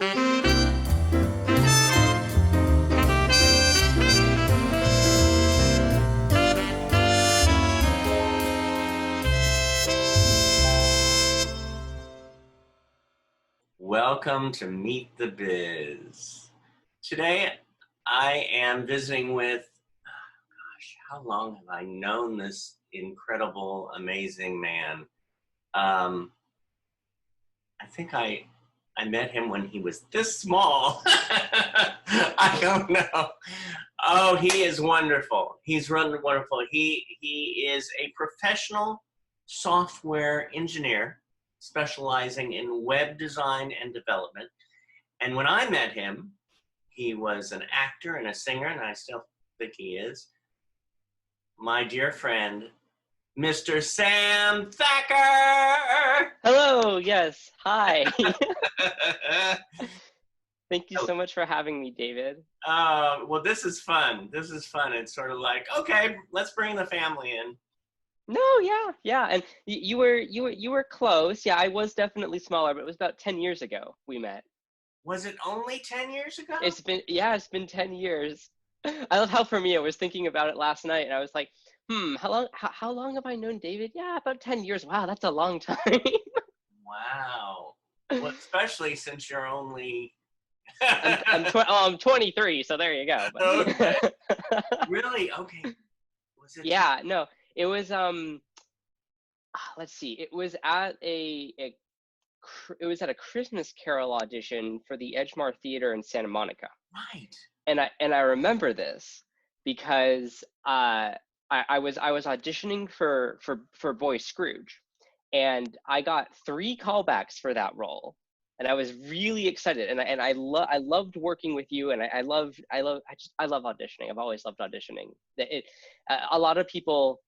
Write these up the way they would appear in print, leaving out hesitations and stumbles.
Welcome to Meet the Biz. Today, I am visiting with, how long have I known this incredible, amazing man? I think I met him when he was this small. I don't know. Oh, he is wonderful. He's wonderful. He is a professional software engineer specializing in web design and development. And when I met him, he was an actor and a singer, and I still think he is. My dear friend, Mr. Sam Thacker! Hello, yes, hi. Thank you so much for having me, David. Well, this is fun. This is fun. It's sort of like, okay, let's bring the family in. No, yeah, and you were close. Yeah, I was definitely smaller, but it was about 10 years ago we met. Was it only 10 years ago? It's been 10 years. I love how for me, I was thinking about it last night, and I was like, how long have I known David? Yeah, about 10 years. Wow, that's a long time. Wow. Well, especially since you're only... I'm 23, so there you go. Okay. Really? Okay. Was it? Yeah, no. It was let's see. It was at a Christmas Carol audition for the Edgemar Theater in Santa Monica. Right. And I remember this because I was auditioning for Boy Scrooge, and I got 3 callbacks for that role. And I was really excited, and I loved working with you, and I love auditioning. I've always loved auditioning. A lot of people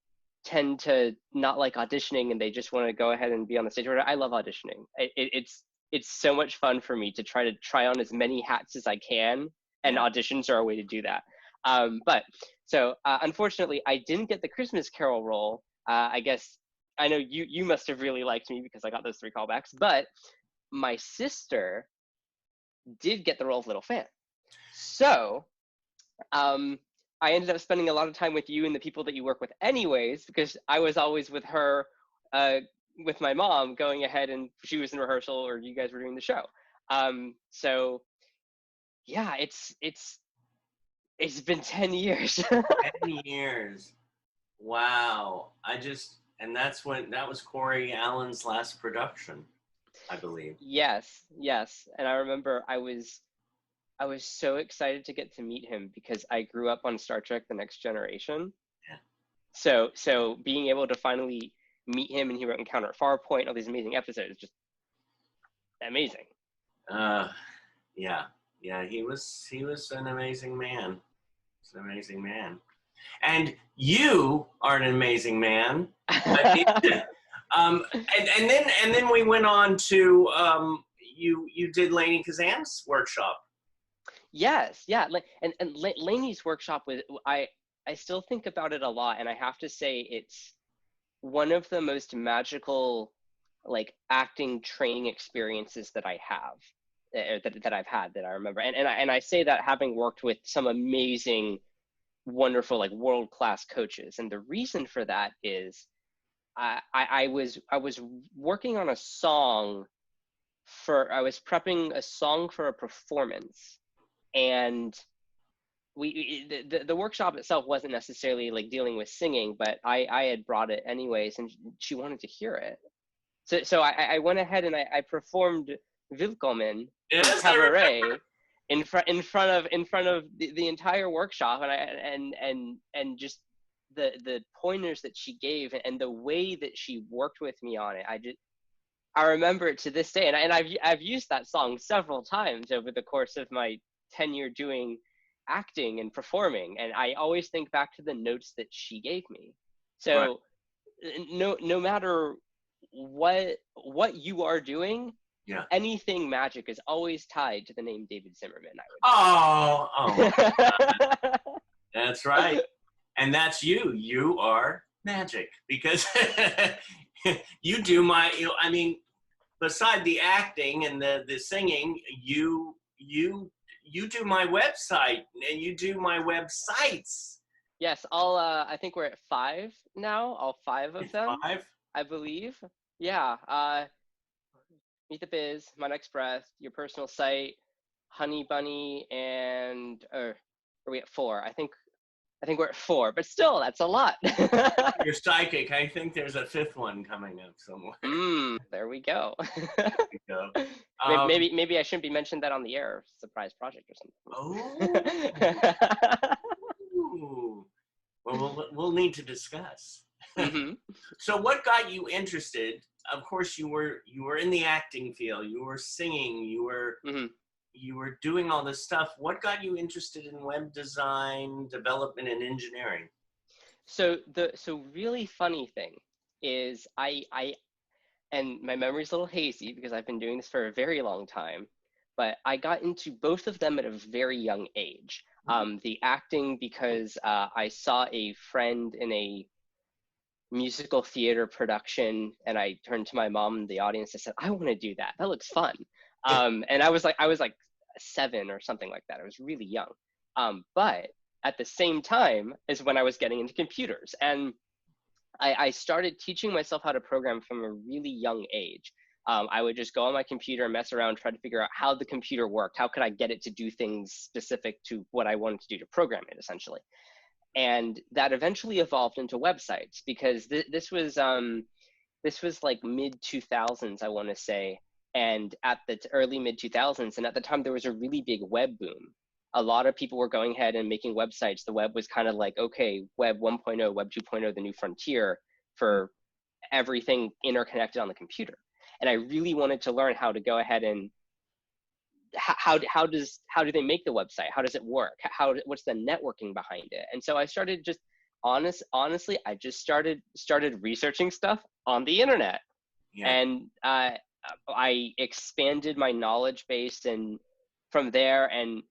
tend to not like auditioning, and they just want to go ahead and be on the stage. I love auditioning. It's so much fun for me to try on as many hats as I can, and auditions are a way to do that. Unfortunately, I didn't get the Christmas Carol role. I guess I know you must have really liked me because I got those 3 callbacks, but my sister did get the role of Little Fan. So I ended up spending a lot of time with you and the people that you work with anyways, because I was always with her, with my mom, going ahead, and she was in rehearsal or you guys were doing the show. So yeah, it's been 10 years. 10 years. Wow. And that was Corey Allen's last production, I believe. Yes. And I remember I was so excited to get to meet him because I grew up on Star Trek: The Next Generation. Yeah. So being able to finally meet him, and he wrote Encounter at Farpoint, all these amazing episodes, just amazing. Yeah, he was an amazing man. He's an amazing man. And you are an amazing man. And then we went on to you did Lainey Kazan's workshop. Yes, yeah, and Lainey's workshop was I still think about it a lot, and I have to say it's one of the most magical acting training experiences that I have, that I've had, that I remember, and I say that having worked with some amazing, wonderful, world-class coaches, and the reason for that is I was working on a song I was prepping a song for a performance, and the workshop itself wasn't necessarily dealing with singing, but I had brought it anyways, and she wanted to hear it. So I went ahead and I performed Willkommen in Cabaret in front of the entire workshop, and just the pointers that she gave and the way that she worked with me on it. I remember it to this day, and I've used that song several times over the course of my tenure doing acting and performing, and I always think back to the notes that she gave me. So no matter what you are doing, anything magic is always tied to the name David Zimmerman, I would say. That's right. And that's you are magic, because you do beside the acting and the singing, you do my website and you do my websites. Yes, all I think we're at 5 now, all 5 of It's them, 5. I believe. Yeah, Meet the Biz, My Next Breath, Your Personal Site, Honey Bunny, and are we at 4? I think we're at 4, but still, that's a lot. You're psychic. I think there's a 5th one coming up somewhere. There we go. There we go. Maybe I shouldn't be mentioned that on the air, surprise project or something. Oh. Ooh. Well, we'll need to discuss. Mm-hmm. So what got you interested? Of course, you were in the acting field. You were singing. Mm-hmm. You were doing all this stuff. What got you interested in web design, development, and engineering? So really funny thing is and my memory's a little hazy because I've been doing this for a very long time, but I got into both of them at a very young age. The acting because I saw a friend in a musical theater production, and I turned to my mom in the audience and said, "I want to do that. That looks fun." And I was like 7 or something like that. I was really young. But at the same time is when I was getting into computers, and I started teaching myself how to program from a really young age. I would just go on my computer and mess around, try to figure out how the computer worked. How could I get it to do things specific to what I wanted to do to program it, essentially. And that eventually evolved into websites because this was like mid 2000s, I want to say, and at the early mid 2000s, and at the time there was a really big web boom. A lot of people were going ahead and making websites. The web was kind of like, okay, web 1.0, web 2.0, the new frontier for everything interconnected on the computer. And I really wanted to learn how to go ahead and how do they make the website? How does it work? What's the networking behind it? And so I started just honestly, I just started researching stuff on the internet. Yeah. And I expanded my knowledge base, and from there, and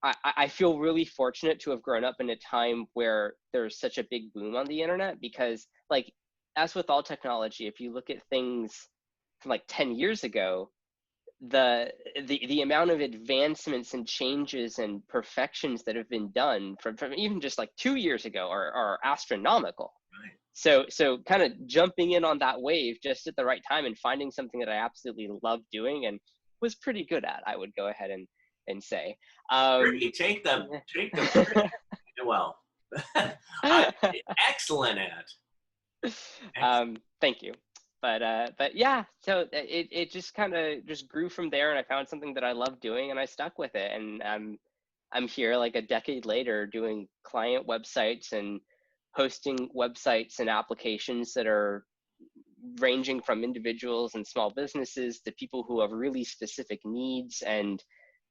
I feel really fortunate to have grown up in a time where there's such a big boom on the internet, because like, as with all technology, if you look at things from like 10 years ago, the amount of advancements and changes and perfections that have been done from even just like 2 years ago are astronomical. Right. So kind of jumping in on that wave just at the right time and finding something that I absolutely love doing and was pretty good at, I would go ahead and say. Take the well, I'm excellent at. Thank you. But yeah, so it just kind of just grew from there, and I found something that I love doing, and I stuck with it. And I'm here like a decade later doing client websites and hosting websites and applications that are ranging from individuals and small businesses to people who have really specific needs and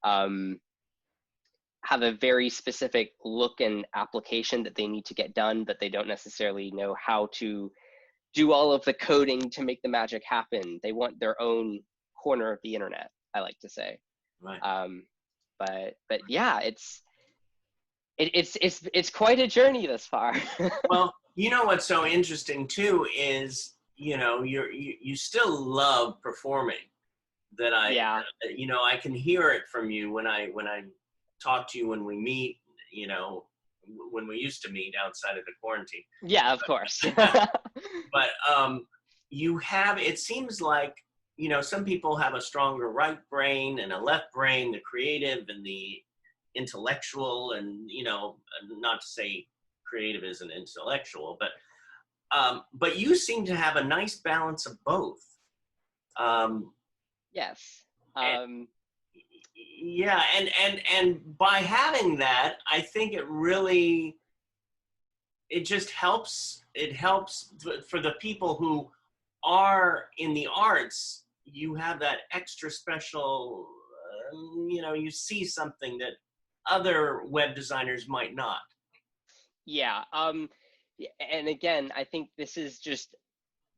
have a very specific look and application that they need to get done, but they don't necessarily know how to do all of the coding to make the magic happen. They want their own corner of the internet, I like to say. Right. But yeah, it's quite a journey this far. Well, you know what's so interesting too is, you know, you still love performing. That you know, I can hear it from you when I talk to you, when we meet, you know, when we used to meet outside of the quarantine. Yeah, of course. But you have, it seems like, you know, some people have a stronger right brain and a left brain, the creative and the intellectual, and, you know, not to say creative isn't intellectual, but you seem to have a nice balance of both. Yes. Yeah, and by having that, I think it just helps. It helps for the people who are in the arts. You have that extra special, you know, you see something that other web designers might not. Yeah. And again, I think this is just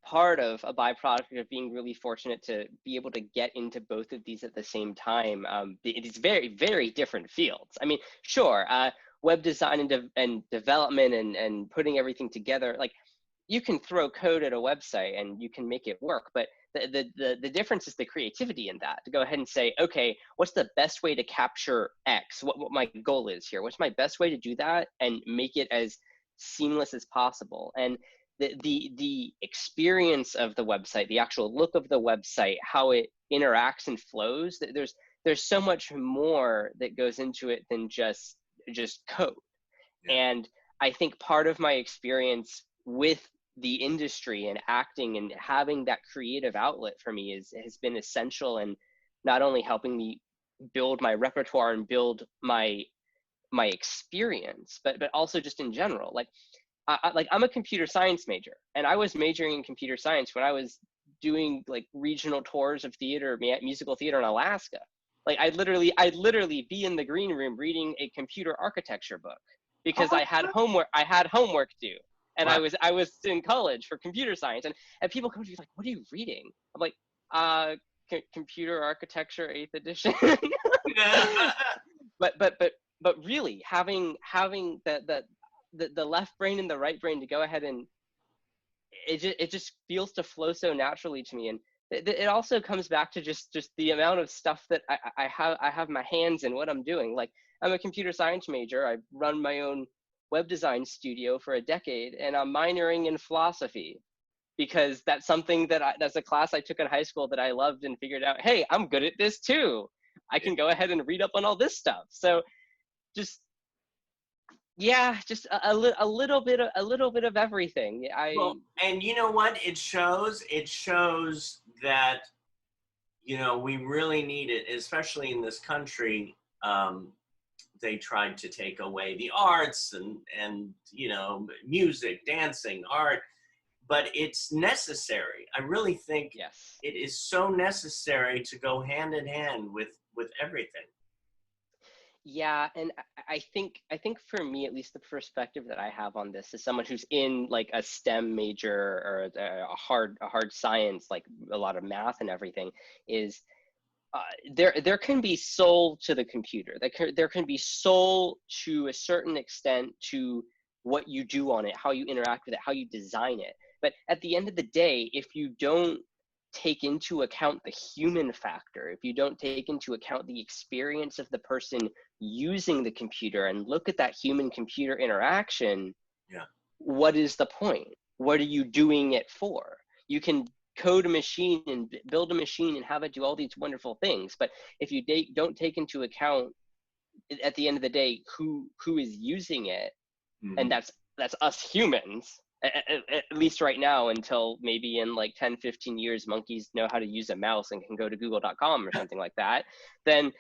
part of a byproduct of being really fortunate to be able to get into both of these at the same time. It is very, very different fields. I mean, sure, web design and development and putting everything together, like you can throw code at a website and you can make it work, but the difference is the creativity in that, to go ahead and say, okay, what's the best way to capture X? What my goal is here? What's my best way to do that and make it as seamless as possible? And the experience of the website, the actual look of the website, how it interacts and flows, there's so much more that goes into it than just code. Yeah. And I think part of my experience with the industry and acting and having that creative outlet for me has been essential in not only helping me build my repertoire and build my experience, but also just in general. Like I'm a computer science major, and I was majoring in computer science when I was doing like regional tours of theater, musical theater in Alaska. Like I'd literally be in the green room reading a computer architecture book because I had homework due. And Wow. I was in college for computer science, and people come to me like, "What are you reading?" I'm like, computer architecture 8th edition." but really having the left brain and the right brain to go ahead, and it just feels to flow so naturally to me. And it also comes back to just the amount of stuff that I have my hands in what I'm doing. Like I'm a computer science major. I run my own web design studio for a decade, and I'm minoring in philosophy because that's something that's a class I took in high school that I loved, and figured out, hey, I'm good at this too. I can go ahead and read up on all this stuff. So just, yeah, just a little bit of everything. Well, and you know what? It shows that, we really need it, especially in this country. They tried to take away the arts and music, dancing, art, but it's necessary. I really think Yes. it is so necessary to go hand in hand with everything. Yeah, and I think for me, at least, the perspective that I have on this, as someone who's in like a STEM major or a hard science, like a lot of math and everything, is there can be soul to the computer. There can be soul to a certain extent to what you do on it, how you interact with it, how you design it. But at the end of the day, if you don't take into account the human factor, if you don't take into account the experience of the person using the computer and look at that human computer interaction, Yeah. what is the point? What are you doing it for? You can code a machine and build a machine and have it do all these wonderful things, but if you don't take into account at the end of the day who is using it, and Mm-hmm. that's us humans, at least right now, until maybe in like 10-15 years monkeys know how to use a mouse and can go to google.com or something like that, then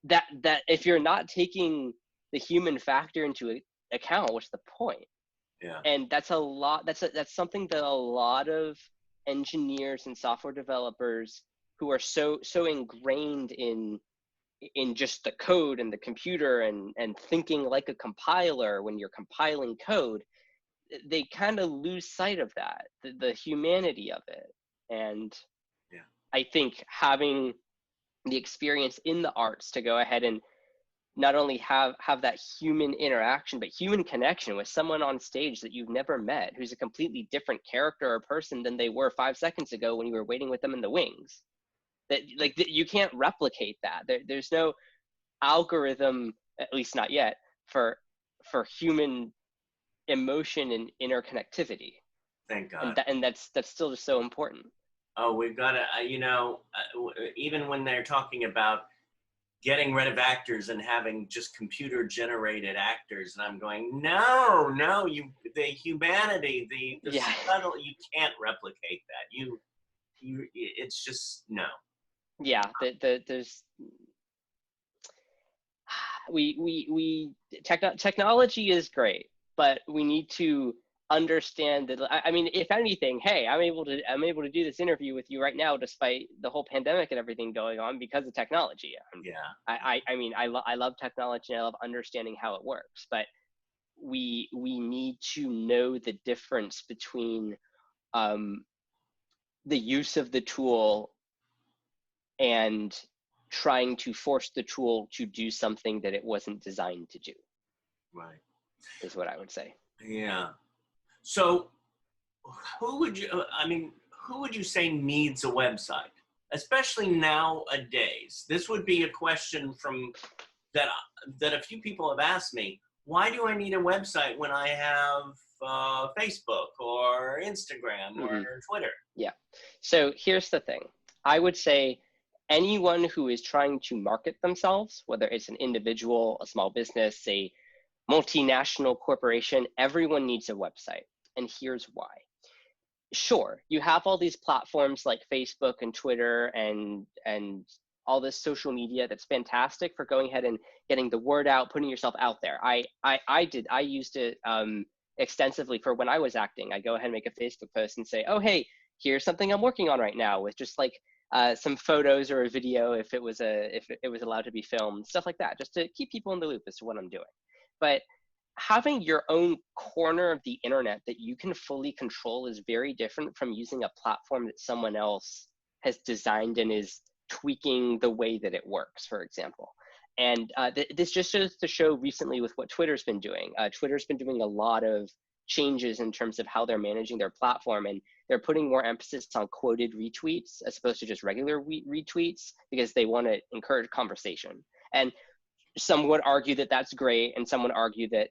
that if you're not taking the human factor into account, what's the point? Yeah. And that's something that a lot of engineers and software developers who are so ingrained in just the code and the computer and thinking like a compiler when you're compiling code, they kind of lose sight of that, the humanity of it. And Yeah. I think having the experience in the arts to go ahead and not only have that human interaction, but human connection with someone on stage that you've never met, who's a completely different character or person than they were 5 seconds ago when you were waiting with them in the wings. That you can't replicate that. There's no algorithm, at least not yet, for human emotion and interconnectivity. Thank God. And that's still just so important. Oh, we've got to, even when they're talking about getting rid of actors and having just computer generated actors, and I'm going, no, the humanity, the Yeah. subtle, you can't replicate that. It's just no. Yeah, there's technology is great, but we need to understand that. I mean, if anything, hey, I'm able to do this interview with you right now despite the whole pandemic and everything going on because of technology. Yeah. I mean, I love technology and I love understanding how it works, but we need to know the difference between the use of the tool and trying to force the tool to do something that it wasn't designed to do. Right. Is what I would say. Yeah. So who would you, I mean, who would you say needs a website, especially nowadays? This would be a question from that that a few people have asked me. Why do I need a website when I have Facebook or Instagram or Hmm. Twitter? Yeah. So here's the thing. I would say anyone who is trying to market themselves, whether it's an individual, a small business, a multinational corporation, everyone needs a website. And here's why. Sure, you have all these platforms like Facebook and Twitter and all this social media that's fantastic for going ahead and getting the word out, putting yourself out there. I used it extensively for when I was acting. I go ahead and make a Facebook post and say, oh hey, here's something I'm working on right now, with just like some photos or a video if it was allowed to be filmed, stuff like that, just to keep people in the loop as to what I'm doing. But having your own corner of the internet that you can fully control is very different from using a platform that someone else has designed and is tweaking the way that it works, for example. And this just goes to show recently with what Twitter's been doing. Twitter's been doing a lot of changes in terms of how they're managing their platform, and they're putting more emphasis on quoted retweets as opposed to just regular retweets, because they want to encourage conversation. And some would argue that that's great, and some would argue that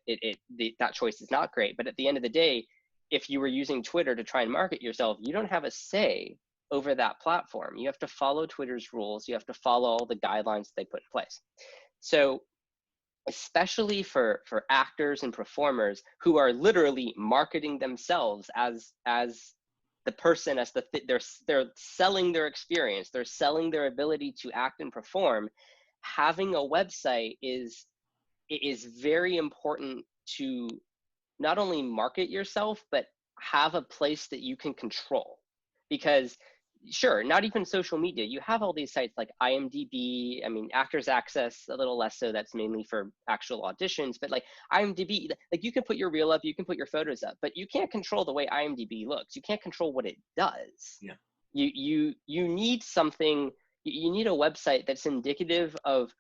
that choice is not great. But at the end of the day, if you were using Twitter to try and market yourself, you don't have a say over that platform. You have to follow Twitter's rules. You have to follow all the guidelines that they put in place. So especially for actors and performers who are literally marketing themselves as the person, as they're selling their experience, they're selling their ability to act and perform, having a website is very important to not only market yourself, but have a place that you can control. Because sure, not even social media, you have all these sites like IMDb, I mean, Actors Access, a little less so, that's mainly for actual auditions, but like IMDb, like you can put your reel up, you can put your photos up, but you can't control the way IMDb looks. You can't control what it does. Yeah. You need something, you need a website that's indicative of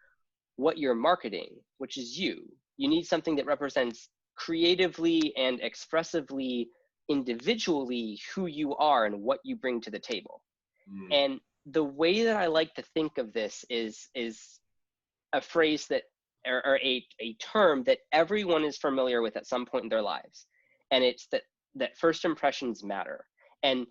what you're marketing, which is you. You need something that represents creatively and expressively, individually, who you are and what you bring to the table. And the way that I like to think of this is a phrase that, or a term that everyone is familiar with at some point in their lives. And it's that first impressions matter. And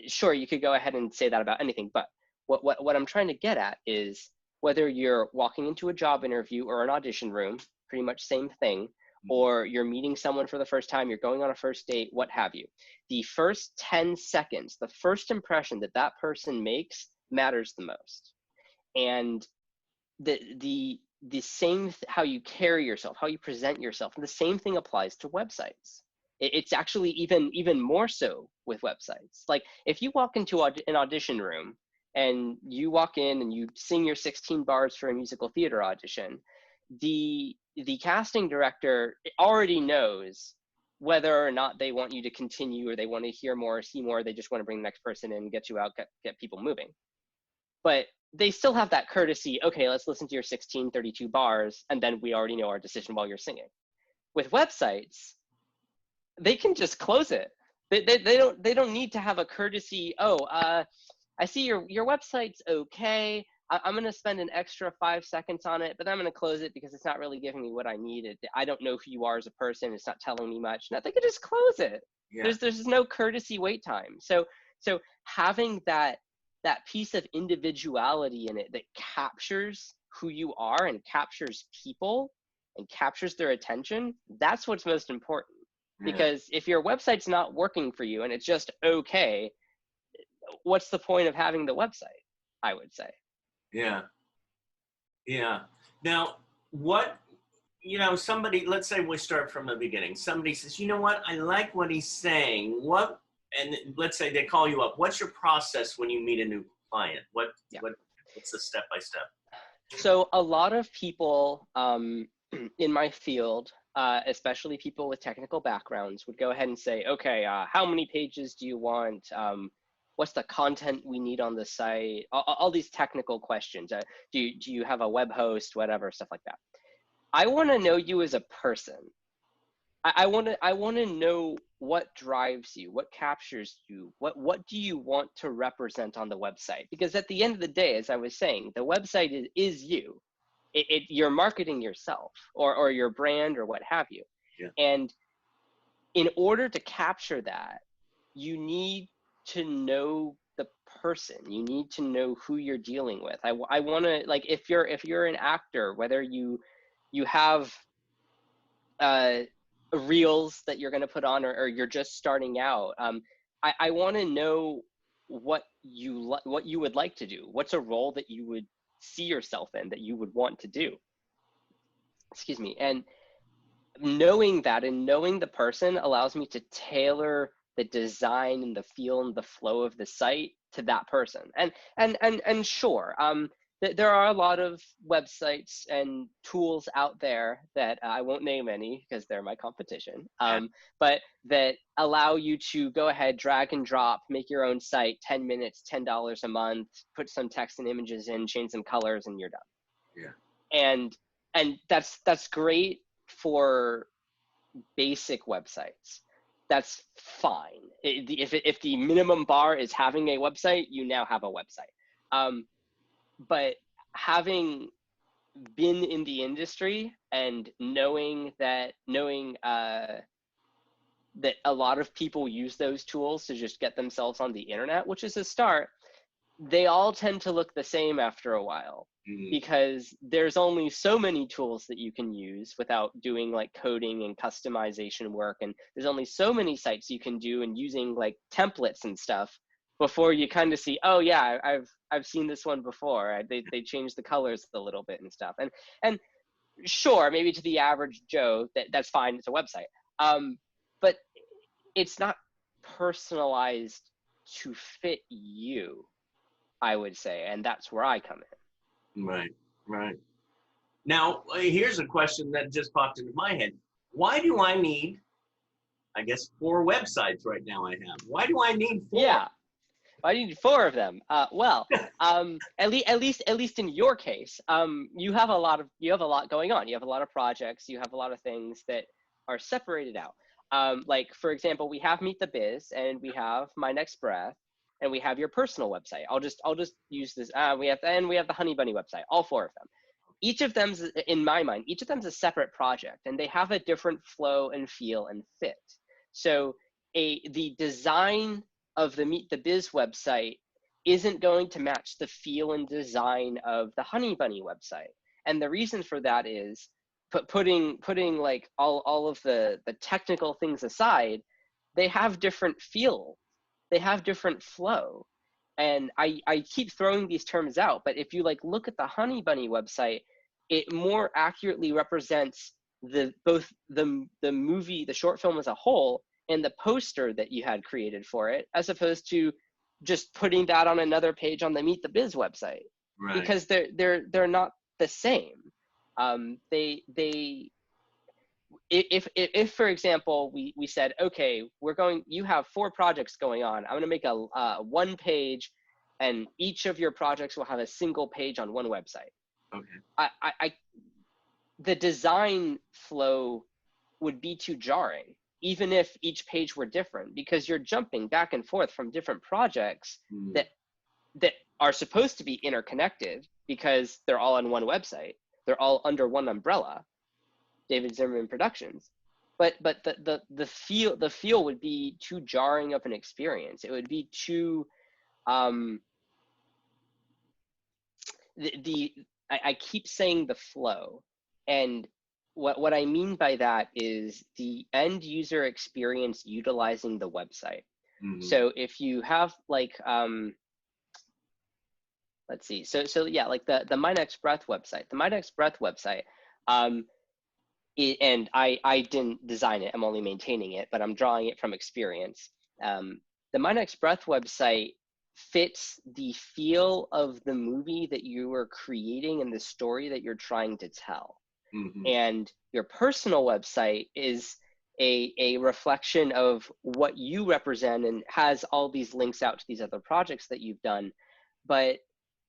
sure, you could go ahead and say that about anything, but what I'm trying to get at is, whether you're walking into a job interview or an audition room, pretty much same thing, or you're meeting someone for the first time, you're going on a first date, what have you. The first 10 seconds, the first impression that that person makes matters the most. And the same, how you carry yourself, how you present yourself, and the same thing applies to websites. It's actually even more so with websites. Like if you walk into an audition room and you walk in and you sing your 16 bars for a musical theater audition, the casting director already knows whether or not they want you to continue, or they want to hear more or see more, they just want to bring the next person in, get you out, get people moving. But they still have that courtesy, okay, let's listen to your 1632 bars, and then we already know our decision while you're singing. With websites, they can just close it. They don't need to have a courtesy, I see your website's okay. I'm going to spend an extra 5 seconds on it, but then I'm going to close it because it's not really giving me what I needed. I don't know who you are as a person. It's not telling me much. No, they could just close it. Yeah. There's no courtesy wait time. So having that piece of individuality in it that captures who you are and captures people and captures their attention, that's what's most important. Yeah. Because if your website's not working for you and it's just okay, what's the point of having the website, I would say. Yeah. Now, somebody, let's say we start from the beginning. Somebody says, you know what, I like what he's saying. And let's say they call you up. What's your process when you meet a new client? What's the step-by-step? So a lot of people in my field, especially people with technical backgrounds, would go ahead and say, okay, how many pages do you want? What's the content we need on the site? All these technical questions. Do you have a web host, whatever, stuff like that. I want to know you as a person. I want to know what drives you, what captures you, what do you want to represent on the website? Because at the end of the day, as I was saying, the website is you. You're marketing yourself or your brand or what have you. Yeah. And in order to capture that, you need to know the person. You need to know who you're dealing with. I want to, like, if you're an actor, whether you have reels that you're going to put on, or you're just starting out, I want to know what what you would like to do. What's a role that you would see yourself in, that you would want to do? Excuse me. And knowing that and knowing the person allows me to tailor the design and the feel and the flow of the site to that person. And sure, there are a lot of websites and tools out there that I won't name any because they're my competition, but that allow you to go ahead, drag and drop, make your own site, 10 minutes, $10 a month, put some text and images in, change some colors, and you're done. Yeah. And that's great for basic websites. That's fine. If the minimum bar is having a website, you now have a website. But having been in the industry and knowing that a lot of people use those tools to just get themselves on the internet, which is a start, they all tend to look the same after a while. Because there's only so many tools that you can use without doing like coding and customization work, and there's only so many sites you can do and using like templates and stuff before you kind of see, oh yeah, I've seen this one before. They changed the colors a little bit and stuff. And sure, maybe to the average Joe that's fine, it's a website. But it's not personalized to fit you, I would say, and that's where I come in. Right, right. Now, here's a question that just popped into my head. Why do I need, I guess, 4 websites right now I have? Why do I need 4? Yeah. Why do you need 4 of them? Well, at least in your case, you have a lot going on. You have a lot of projects. You have a lot of things that are separated out. Like, for example, we have Meet the Biz, and we have My Next Breath, and we have your personal website. I'll just use this. We have the Honey Bunny website. All 4 of them. Each of them, in my mind, each of them is a separate project, and they have a different flow and feel and fit. So the design of the Meet the Biz website isn't going to match the feel and design of the Honey Bunny website. And the reason for that is putting like all of the technical things aside, they have different feel, they have different flow. And I keep throwing these terms out, but if you like look at the Honey Bunny website, it more accurately represents both the movie, the short film as a whole, and the poster that you had created for it, as opposed to just putting that on another page on the Meet the Biz website. Right. Because they're not the same. If for example we said, okay, you have 4 projects going on, I'm going to make a 1 page, and each of your projects will have a single page on one website. Okay. The design flow would be too jarring, even if each page were different, because you're jumping back and forth from different projects that are supposed to be interconnected because they're all on one website. They're all under one umbrella, David Zimmerman Productions. But the feel would be too jarring of an experience. It would be too I keep saying the flow, and what I mean by that is the end user experience utilizing the website. So if you have like let's see, so yeah, like the My Next Breath website. The My Next Breath website, and I didn't design it, I'm only maintaining it, but I'm drawing it from experience. The My Next Breath website fits the feel of the movie that you are creating and the story that you're trying to tell. And your personal website is a reflection of what you represent and has all these links out to these other projects that you've done. But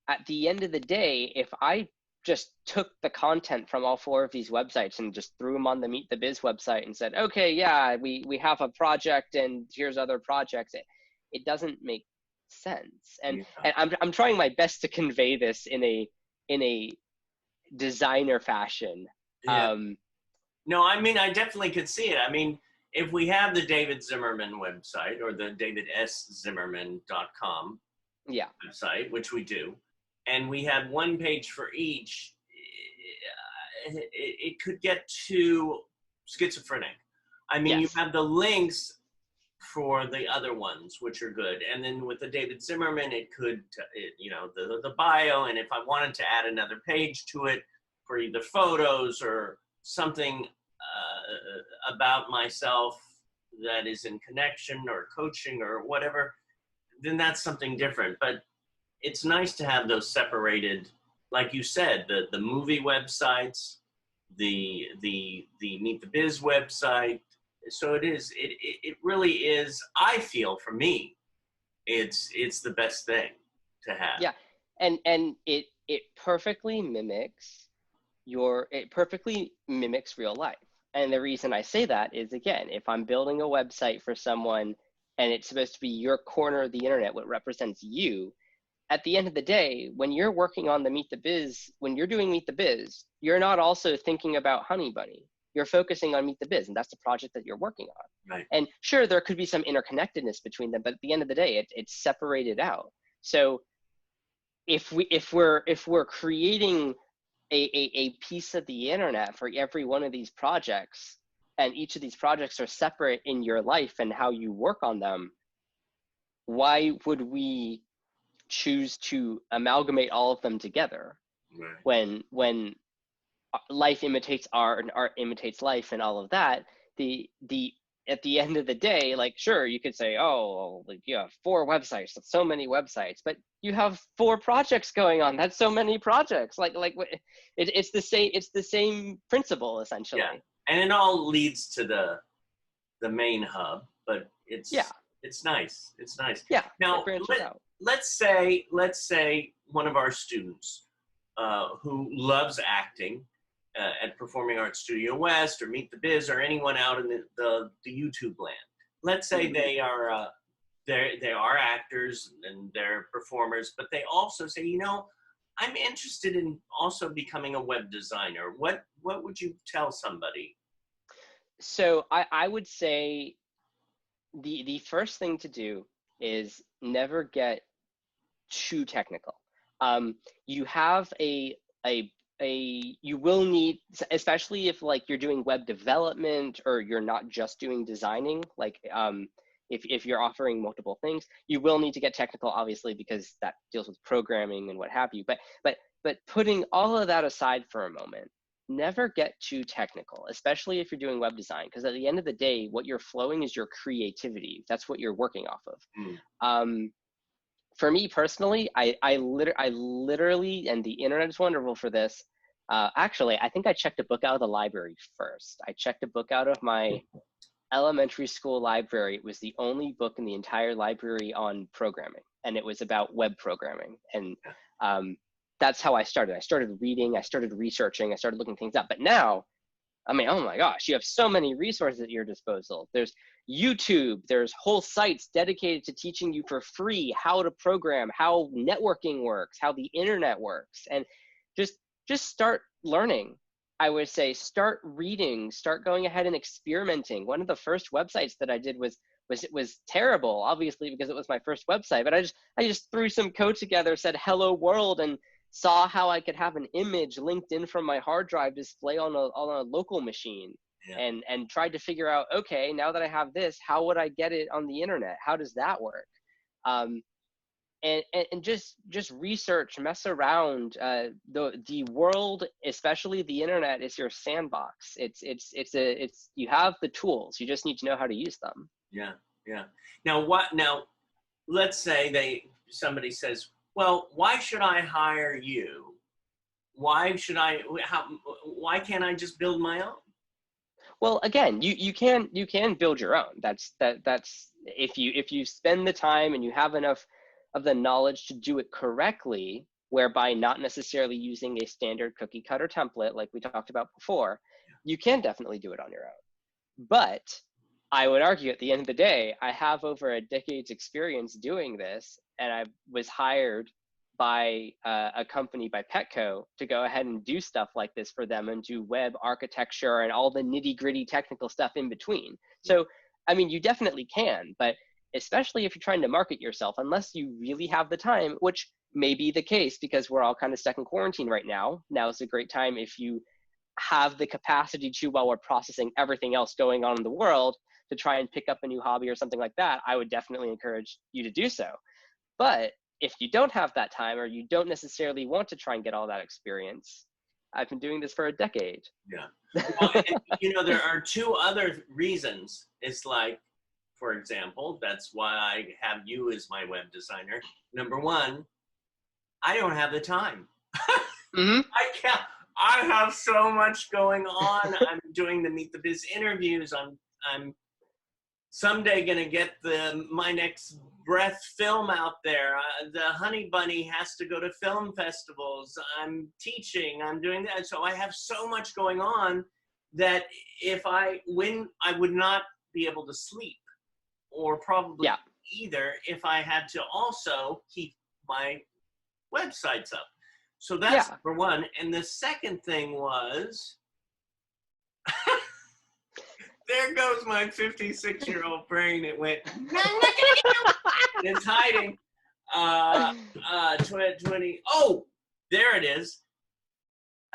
at the end of the day, if I just took the content from all four of these websites and just threw them on the Meet the Biz website and said, okay, yeah, we have a project and here's other projects. It doesn't make sense. And I'm trying my best to convey this in a designer fashion. Yeah. No, I mean, I definitely could see it. I mean, if we have the David Zimmerman website or the davidszimmerman.com Yeah. website, which we do, and we have one page for each, it could get too schizophrenic. I mean, you Yes. have the links for the other ones, which are good. And then with the David Zimmerman, it could, the bio. And if I wanted to add another page to it for either photos or something about myself that is in connection or coaching or whatever, then that's something different. But it's nice to have those separated, like you said, the movie websites, the Meet the Biz website. So it really is, I feel, for me, it's the best thing to have. Yeah. And it perfectly mimics real life. And the reason I say that is, again, if I'm building a website for someone and it's supposed to be your corner of the internet, what represents you, at the end of the day, when you're working on the Meet the Biz, when you're doing Meet the Biz, you're not also thinking about Honey Bunny. You're focusing on Meet the Biz, and that's the project that you're working on. Right. And sure, there could be some interconnectedness between them, but at the end of the day, it's separated out. So if we're creating a piece of the internet for every one of these projects, and each of these projects are separate in your life and how you work on them, why would we choose to amalgamate all of them together? Right. When life imitates art and art imitates life and all of that, the at the end of the day, like, sure, you could say, oh, like, you have 4 websites, that's so many websites, but you have 4 projects going on, that's so many projects. It's the same principle, essentially. Yeah, and it all leads to the main hub, but it's nice. It's nice. Yeah. Now, let's say one of our students who loves acting at Performing Arts Studio West or Meet the Biz or anyone out in the YouTube land. Let's say they are actors and they're performers, but they also say, I'm interested in also becoming a web designer. What would you tell somebody? So I would say the first thing to do is never get too technical. You have you will need, especially if like you're doing web development or you're not just doing designing, like if you're offering multiple things, you will need to get technical, obviously, because that deals with programming and what have you. But putting all of that aside for a moment, never get too technical, especially if you're doing web design, because at the end of the day, what you're flowing is your creativity. That's what you're working off of. For me personally, I literally, and the internet is wonderful for this. Actually, I think I checked a book out of the library first. I checked a book out of my elementary school library. It was the only book in the entire library on programming, and it was about web programming. And that's how I started. I started reading, I started researching, I started looking things up. But now, I mean, oh my gosh, you have so many resources at your disposal. There's YouTube, there's whole sites dedicated to teaching you for free how to program, how networking works, how the internet works. And just start learning. I would say start reading, start going ahead and experimenting. One of the first websites that I did was terrible, obviously, because it was my first website, but I just threw some code together, said hello world, and saw how I could have an image linked in from my hard drive display on a local machine. Yeah. And tried to figure out, okay, now that I have this, how would I get it on the internet? How does that work? And just research, mess around. The world, especially the internet, is your sandbox. It's you have the tools. You just need to know how to use them. Yeah. Now let's say somebody says, well, why should I hire you? Why can't I just build my own? Well, again, you can build your own. That's if you spend the time and you have enough of the knowledge to do it correctly, whereby not necessarily using a standard cookie cutter template like we talked about before, you can definitely do it on your own. But I would argue at the end of the day, I have over a decade's experience doing this, and I was hired by a company, by Petco, to go ahead and do stuff like this for them and do web architecture and all the nitty gritty technical stuff in between. So, I mean, you definitely can, but especially if you're trying to market yourself, unless you really have the time, which may be the case because we're all kind of stuck in quarantine right now. Now is a great time if you have the capacity to, while we're processing everything else going on in the world, to try and pick up a new hobby or something like that. I would definitely encourage you to do so. But if you don't have that time, or you don't necessarily want to try and get all that experience, I've been doing this for a decade. Yeah. Well, and, you know, there are two other reasons. It's like, for example, that's why I have you as my web designer. Number one, I don't have the time. Mm-hmm. I can't. I have so much going on. I'm doing the Meet the Biz interviews. I'm someday gonna get my next breath film out there. The Honey Bunny has to go to film festivals. I'm teaching. I'm doing that. So I have so much going on that I would not be able to sleep, or probably either, if I had to also keep my websites up. So that's number one. And the second thing was, there goes my 56-year-old brain. It went, it's hiding. 20. Oh, there it is.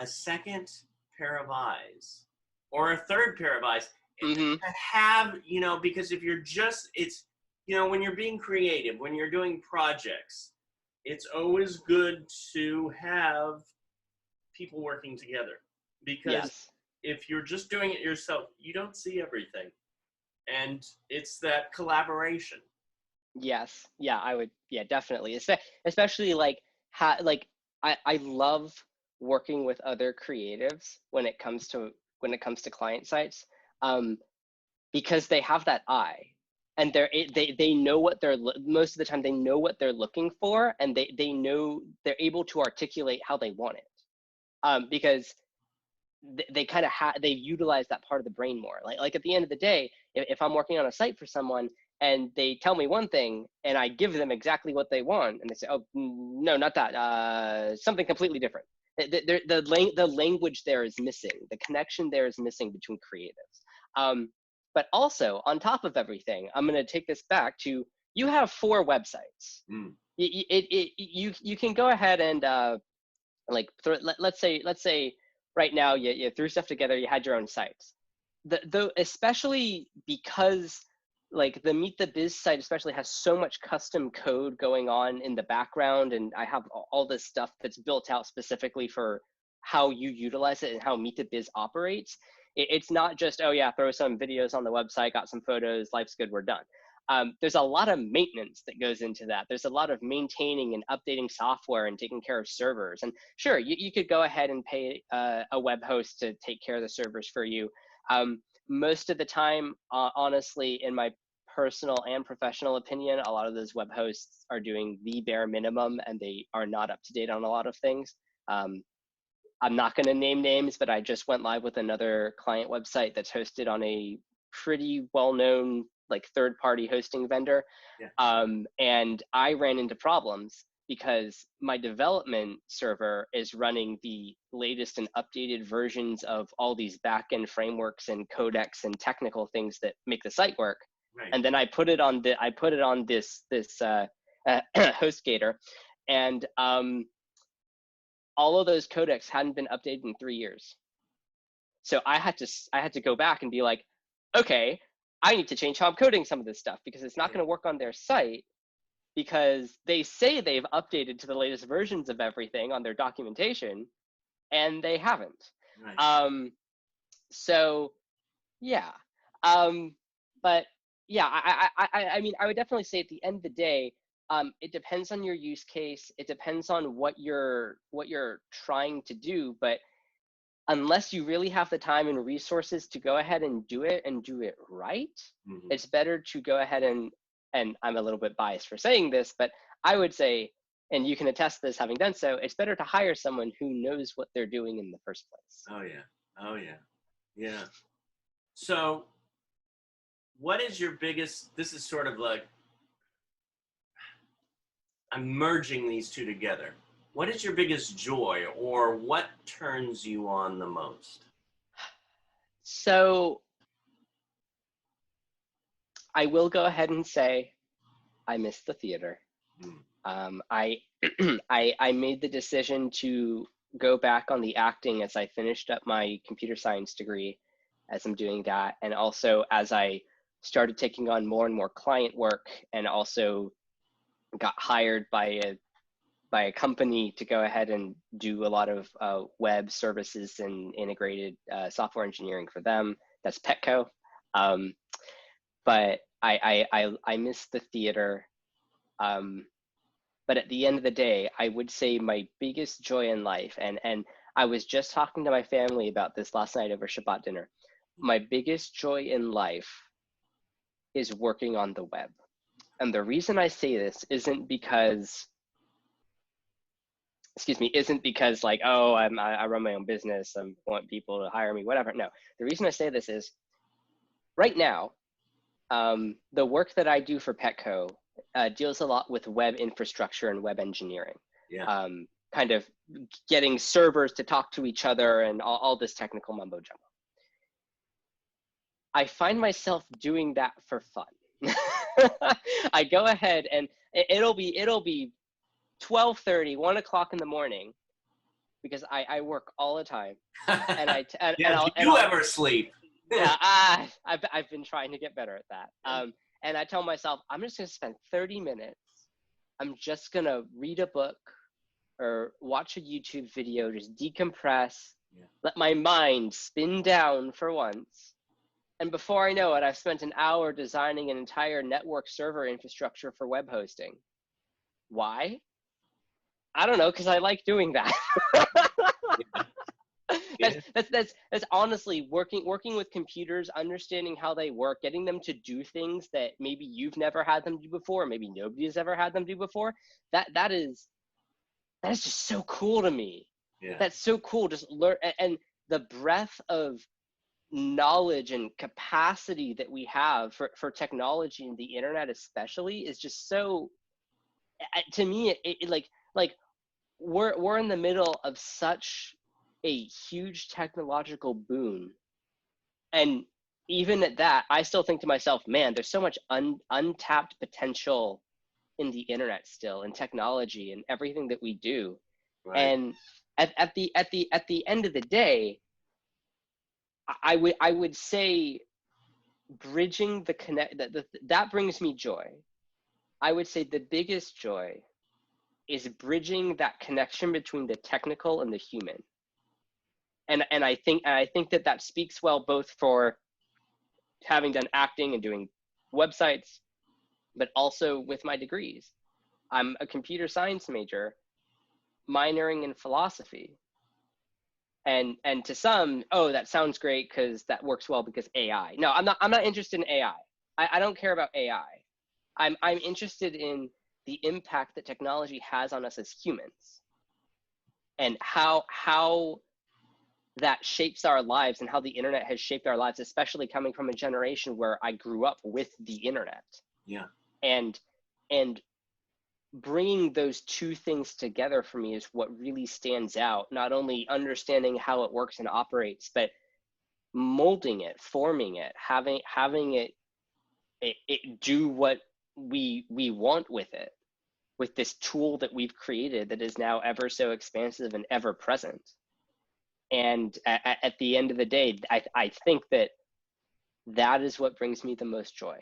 A second pair of eyes, or a third pair of eyes. Mm-hmm. To have, you know, because if you're just, it's, you know, when you're being creative, when you're doing projects, it's always good to have people working together, because if you're just doing it yourself, you don't see everything, and it's that collaboration. Yes. Yeah, I would. Yeah, definitely. Especially like I love working with other creatives when it comes to client sites, because they have that eye, and they know what most of the time they know what they're looking for, and they know, they're able to articulate how they want it, because they kind of they utilize that part of the brain more. Like at the end of the day, if I'm working on a site for someone and they tell me one thing and I give them exactly what they want, and they say, oh no, not that, something completely different. The language there is missing. The connection there is missing between creatives. But also, on top of everything, I'm going to take this back to, you have 4 websites. You can go ahead and let's say right now you threw stuff together, you had your own sites. Especially because like the Meet the Biz site especially has so much custom code going on in the background, and I have all this stuff that's built out specifically for how you utilize it and how Meet the Biz operates. It's not just, oh yeah, throw some videos on the website, got some photos, life's good, we're done. There's a lot of maintenance that goes into that. There's a lot of maintaining and updating software and taking care of servers. And sure, you could go ahead and pay a web host to take care of the servers for you. Most of the time, honestly, in my personal and professional opinion, a lot of those web hosts are doing the bare minimum, and they are not up to date on a lot of things. I'm not going to name names, but I just went live with another client website that's hosted on a pretty well-known like third-party hosting vendor. And I ran into problems because my development server is running the latest and updated versions of all these back-end frameworks and codecs and technical things that make the site work. Right. And then I put it on this HostGator, and all of those codecs hadn't been updated in 3 years. So I had to go back and be like, okay, I need to change how I'm coding some of this stuff, because it's not going to work on their site, because they say they've updated to the latest versions of everything on their documentation, and they haven't. Right. So yeah. But yeah, I mean, I would definitely say at the end of the day, it depends on your use case. It depends on what you're trying to do. But unless you really have the time and resources to go ahead and do it right, it's better to go ahead and I'm a little bit biased for saying this, but I would say and you can attest this having done so, it's better to hire someone who knows what they're doing in the first place. Oh yeah. Oh yeah. Yeah. So what is your biggest, this is sort of like, I'm merging these two together. What is your biggest joy, or what turns you on the most? So I will go ahead and say I miss the theater. I I made the decision to go back on the acting as I finished up my computer science degree, as I'm doing that, and also as I started taking on more and more client work, and also got hired by a company to go ahead and do a lot of web services and integrated software engineering for them. That's Petco. But I miss the theater. But at the end of the day, I would say my biggest joy in life, and I was just talking to my family about this last night over Shabbat dinner. My biggest joy in life is working on the web. And the reason I say this isn't because like, oh, I run my own business, I want people to hire me, whatever. No, the reason I say this is right now, the work that I do for Petco deals a lot with web infrastructure and web engineering. Yeah. Kind of getting servers to talk to each other and all this technical mumbo jumbo. I find myself doing that for fun. I go ahead and it'll be 12:30, 1 o'clock in the morning, because I work all the time. And do you ever sleep? Yeah, I've been trying to get better at that. And I tell myself, I'm just gonna spend 30 minutes. I'm just gonna read a book or watch a YouTube video, just decompress, let my mind spin down for once. And before I know it, I've spent an hour designing an entire network server infrastructure for web hosting. Why? I don't know, because I like doing that. That's honestly working with computers, understanding how they work, getting them to do things that maybe you've never had them do before, maybe nobody has ever had them do before. That is just so cool to me. Yeah. That's so cool. Just learn, and the breadth of knowledge and capacity that we have for technology and the internet especially is just so, to me, it like we're in the middle of such a huge technological boom, and even at that, I still think to myself, man, there's so much untapped potential in the internet still, in technology and everything that we do. Right. And at the end of the day, I would say bridging the connect that brings me joy. I would say the biggest joy is bridging that connection between the technical and the human. And I think that speaks well both for having done acting and doing websites, but also with my degrees. I'm a computer science major, minoring in philosophy. And to some, oh, that sounds great because that works well because AI. No, I'm not interested in AI. I don't care about AI. I'm interested in the impact that technology has on us as humans, and how that shapes our lives, and how the internet has shaped our lives, especially coming from a generation where I grew up with the internet. Yeah. And bringing those two things together for me is what really stands out. Not only understanding how it works and operates, but molding it, forming it, having it do what we want with it, with this tool that we've created that is now ever so expansive and ever present. And at the end of the day, I think that is what brings me the most joy.